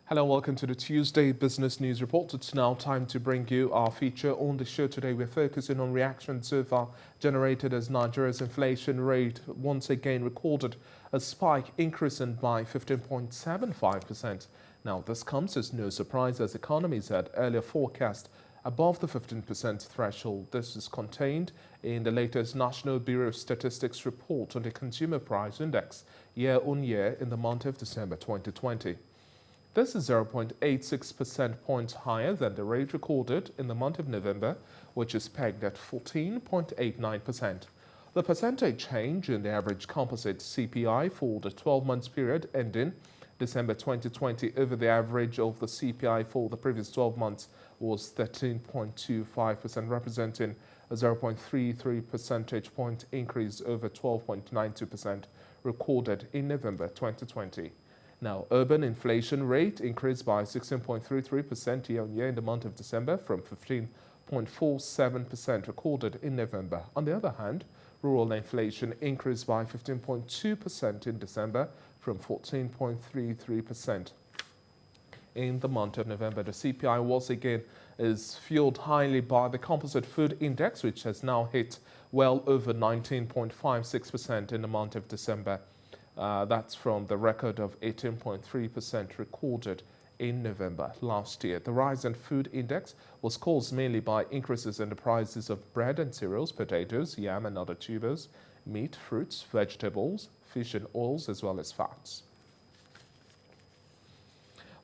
Hello, welcome to the Tuesday Business News Report. It's now time to bring you our feature. On the show today, we're focusing on reactions so far generated as Nigeria's inflation rate once again recorded a spike, increasing by 15.75%. Now, this comes as no surprise as economies had earlier forecast above the 15% threshold. This is contained in the latest National Bureau of Statistics report on the Consumer Price Index year on year in the month of December 2020. This is 0.86% points higher than the rate recorded in the month of November, which is pegged at 14.89%. The percentage change in the average composite CPI for the 12-month period ending December 2020 over the average of the CPI for the previous 12 months was 13.25%, representing a 0.33 percentage point increase over 12.92% recorded in November 2020. Now, urban inflation rate increased by 16.33% year-on-year in the month of December from 15.47% recorded in November. On the other hand, rural inflation increased by 15.2% in December from 14.33% in the month of November. The CPI once again is fueled highly by the composite food index, which has now hit well over 19.56% in the month of December. That's from the record of 18.3% recorded in November last year. The rise in food index was caused mainly by increases in the prices of bread and cereals, potatoes, yam and other tubers, meat, fruits, vegetables, fish and oils, as well as fats.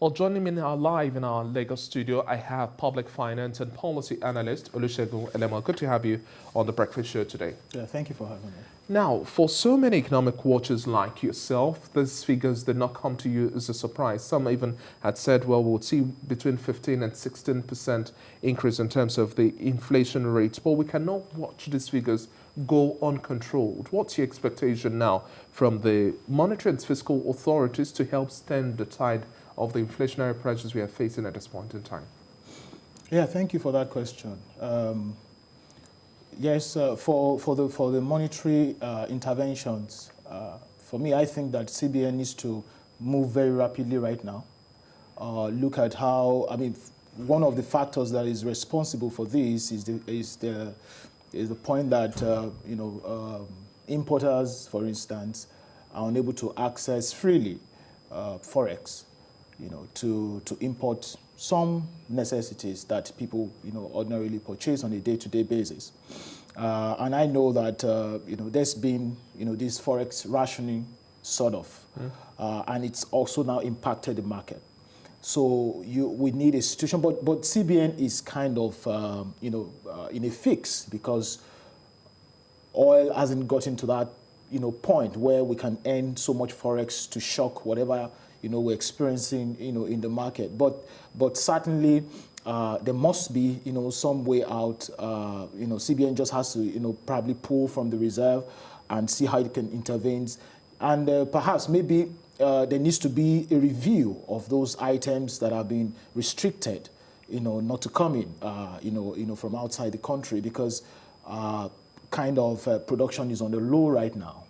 Well, joining me now live in our Lagos studio, I have public finance and policy analyst Olusegun Elemo. Good to have you on the breakfast show today. Yeah, thank you for having me. Now, for so many economic watchers like yourself, these figures did not come to you as a surprise. Some even had said, well, we'll see between 15 and 16% increase in terms of the inflation rate, but we cannot watch these figures go uncontrolled. What's your expectation now from the monetary and fiscal authorities to help stem the tide of the inflationary pressures we are facing at this point in time? Yeah, thank you for that question. Yes, for the monetary interventions, for me, I think that CBN needs to move very rapidly right now. Look at how, one of the factors that is responsible for this is the point that importers, for instance, are unable to access freely forex, to import some necessities that people, ordinarily purchase on a day-to-day basis. And I know that, there's been, this forex rationing sort of, and it's also now impacted the market. So we need a situation, but CBN is kind of, in a fix because oil hasn't gotten to that, point where we can earn so much forex to shock whatever we're experiencing, in the market. But certainly, there must be, some way out. CBN just has to, probably pull from the reserve and see how it can intervene. And perhaps maybe there needs to be a review of those items that have been restricted, not to come in, from outside the country, because production is on the low right now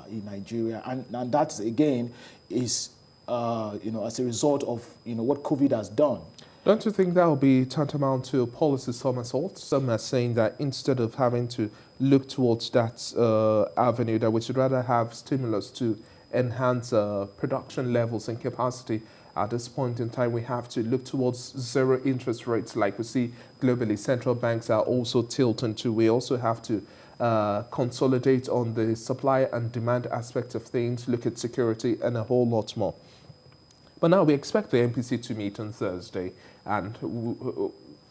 in Nigeria, and that again is as a result of what COVID has done. Don't you think that will be tantamount to a policy somersault? Some are saying that instead of having to look towards that avenue, that we should rather have stimulus to enhance production levels and capacity. At this point in time, we have to look towards zero interest rates like we see globally. Central banks are also tilting to. We also have to consolidate on the supply and demand aspect of things, look at security and a whole lot more. But now we expect the MPC to meet on Thursday, and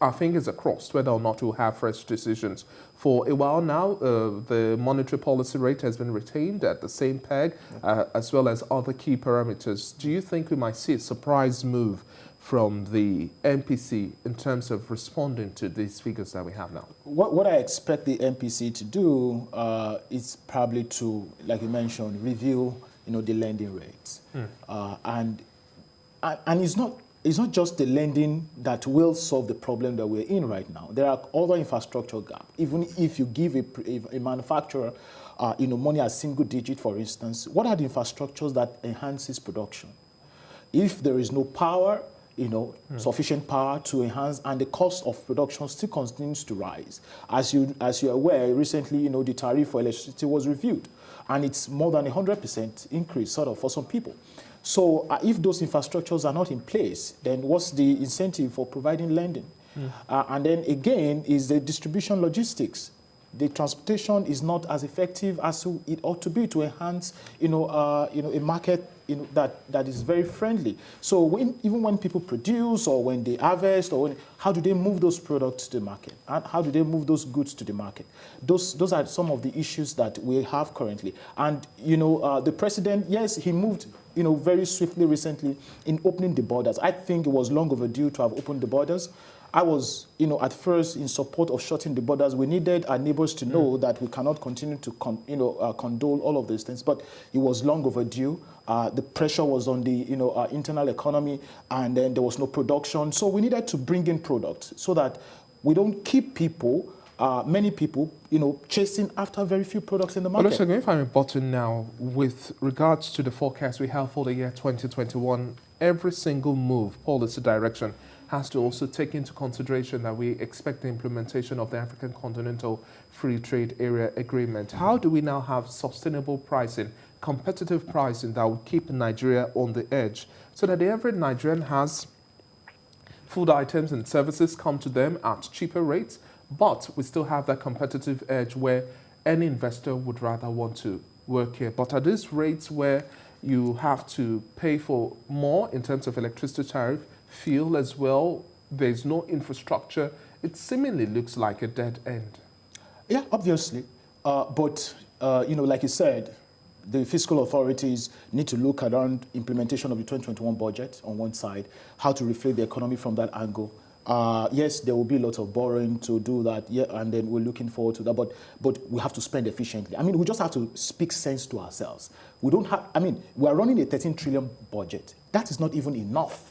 our fingers are crossed whether or not we'll have fresh decisions. For a while now, the monetary policy rate has been retained at the same peg, as well as other key parameters. Do you think we might see a surprise move from the MPC in terms of responding to these figures that we have now? What I expect the MPC to do is probably to, like you mentioned, review the lending rates. And it's not just the lending that will solve the problem that we're in right now. There are other infrastructure gaps. Even if you give a manufacturer money as single digit, for instance, what are the infrastructures that enhances production? If there is no power, sufficient power to enhance, and the cost of production still continues to rise. As you're aware, recently, the tariff for electricity was reviewed, and it's more than 100% increase, sort of, for some people. So if those infrastructures are not in place, then what's the incentive for providing lending? And then again is the distribution logistics. The transportation is not as effective as it ought to be to enhance, a market, that is very friendly. So even when people produce, or when they harvest, how do they move those products to the market? And how do they move those goods to the market? Those are some of the issues that we have currently. And the president, yes, he moved, very swiftly recently in opening the borders. I think it was long overdue to have opened the borders. I was, at first in support of shutting the borders. We needed our neighbors to know that we cannot continue to, condole all of these things. But it was long overdue. The pressure was on the, internal economy, and then there was no production. So we needed to bring in products so that we don't keep people, many people, chasing after very few products in the market. Olusegun, if I'm important now, with regards to the forecast we have for the year 2021, every single move, policy direction, has to also take into consideration that we expect the implementation of the African Continental Free Trade Area Agreement. How do we now have sustainable pricing, competitive pricing that will keep Nigeria on the edge so that every Nigerian has food items and services come to them at cheaper rates, but we still have that competitive edge where any investor would rather want to work here? But at these rates where you have to pay for more in terms of electricity tariff, fuel as well, there's no infrastructure, it seemingly looks like a dead end. Yeah, obviously. But like you said, the fiscal authorities need to look around implementation of the 2021 budget on one side, how to reflect the economy from that angle. Yes, there will be lots of borrowing to do that, yeah, and then we're looking forward to that, but we have to spend efficiently. I mean, we just have to speak sense to ourselves. We are running a 13 trillion budget. That is not even enough.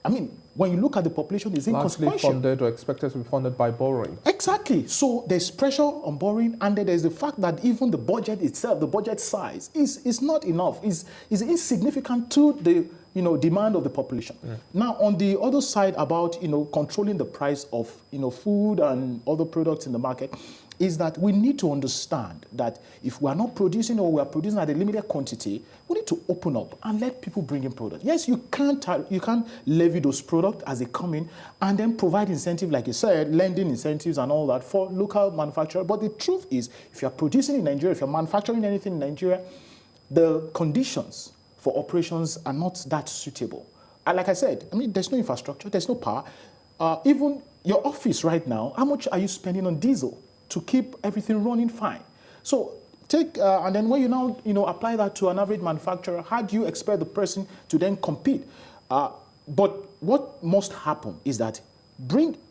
When you look at the population, it's inconsequential. Largely funded or expected to be funded by borrowing. Exactly. So there's pressure on borrowing, and then there's the fact that even the budget itself, the budget size, is not enough. Is insignificant to the demand of the population. Now, on the other side about controlling the price of food and other products in the market, is that we need to understand that if we are not producing, or we are producing at a limited quantity, we need to open up and let people bring in products. Yes, you can't levy those products as they come in and then provide incentive, like you said, lending incentives and all that for local manufacturers. But the truth is, if you are producing in Nigeria, if you're manufacturing anything in Nigeria, the conditions for operations are not that suitable. And like I said, there's no infrastructure, there's no power. Even your office right now, how much are you spending on diesel to keep everything running fine? So and then when you now apply that to an average manufacturer, how do you expect the person to then compete? But what must happen is that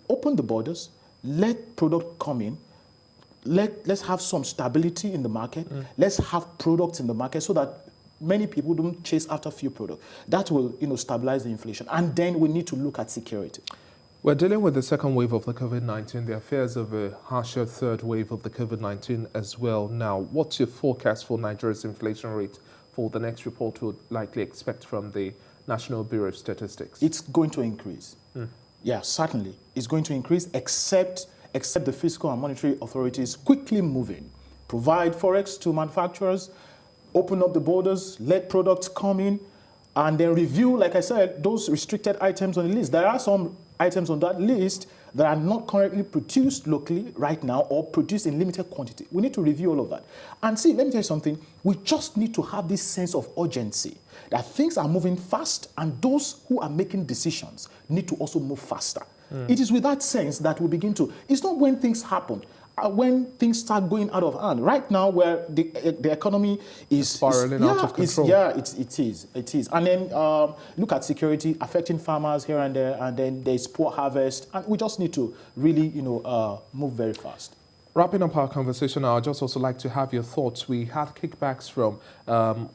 open the borders, let product come in, let's have some stability in the market, let's have products in the market so that many people don't chase after few products. That will stabilize the inflation. And then we need to look at security. We're dealing with the second wave of the COVID-19, the affairs of a harsher third wave of the COVID-19 as well. Now, what's your forecast for Nigeria's inflation rate for the next report we'll likely expect from the National Bureau of Statistics? It's going to increase. Yeah, certainly. It's going to increase, except the fiscal and monetary authorities quickly moving. Provide forex to manufacturers, open up the borders, let products come in, and then review, like I said, those restricted items on the list. There are some items on that list that are not currently produced locally right now or produced in limited quantity. We need to review all of that. And see, let me tell you something. We just need to have this sense of urgency that things are moving fast, and those who are making decisions need to also move faster. It is with that sense that we begin to, it's not when things happen, when things start going out of hand. Right now, where the economy is spiraling out of control. It is. And then look at security affecting farmers here and there, and then there's poor harvest, and we just need to really, move very fast. Wrapping up our conversation, I'd just also like to have your thoughts. We had kickbacks from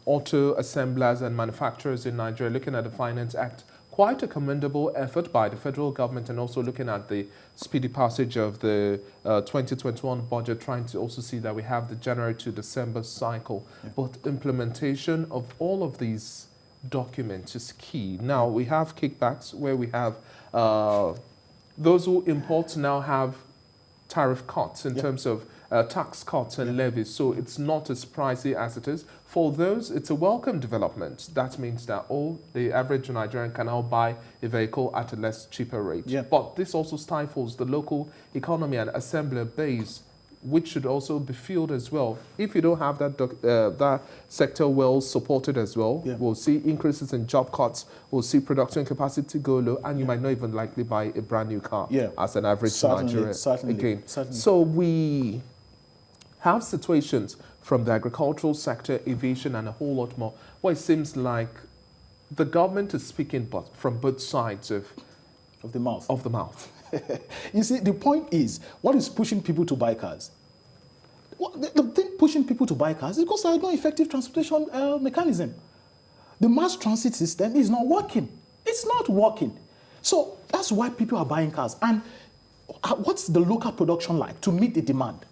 auto assemblers and manufacturers in Nigeria looking at the Finance Act. Quite a commendable effort by the federal government, and also looking at the speedy passage of the 2021 budget, trying to also see that we have the January to December cycle. But implementation of all of these document is key. Now, we have kickbacks where we have those who import now have tariff cuts in terms of tax cuts and levies, so it's not as pricey as it is. For those, it's a welcome development. That means that the average Nigerian can now buy a vehicle at a less cheaper rate. Yeah. But this also stifles the local economy and assembler base, which should also be fueled as well. If you don't have that sector well supported as well, we'll see increases in job cuts, we'll see production capacity go low, and you might not even likely buy a brand new car as an average Nigerian. Certainly. So we have situations from the agricultural sector, aviation, and a whole lot more, where it seems like the government is speaking from both sides of the mouth. You see, the point is, what is pushing people to buy cars? The thing pushing people to buy cars is because there is no effective transportation mechanism. The mass transit system is not working. It's not working. So that's why people are buying cars. And what's the local production like to meet the demand?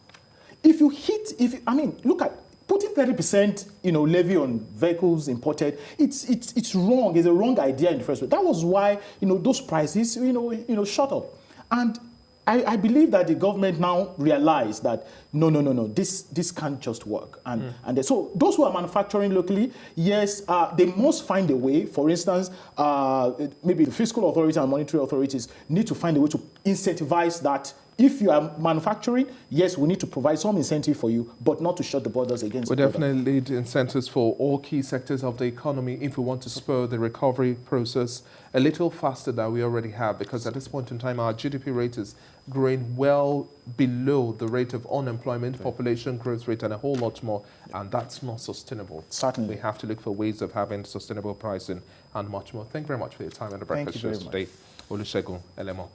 Look at putting 30%, levy on vehicles imported. It's wrong. It's a wrong idea in the first place. That was why, those prices, shot up. And I believe that the government now realized that no, this can't just work. And so those who are manufacturing locally, yes, they must find a way. For instance, maybe the fiscal authorities and monetary authorities need to find a way to incentivize that. If you are manufacturing, yes, we need to provide some incentive for you, but not to shut the borders against. We definitely need incentives for all key sectors of the economy if we want to spur the recovery process a little faster than we already have, because at this point in time, our GDP rate is growing well below the rate of unemployment, population growth rate, and a whole lot more, and that's not sustainable. Certainly. We have to look for ways of having sustainable pricing and much more. Thank you very much for your time on the Breakfast Show today. Olusegun Elemo.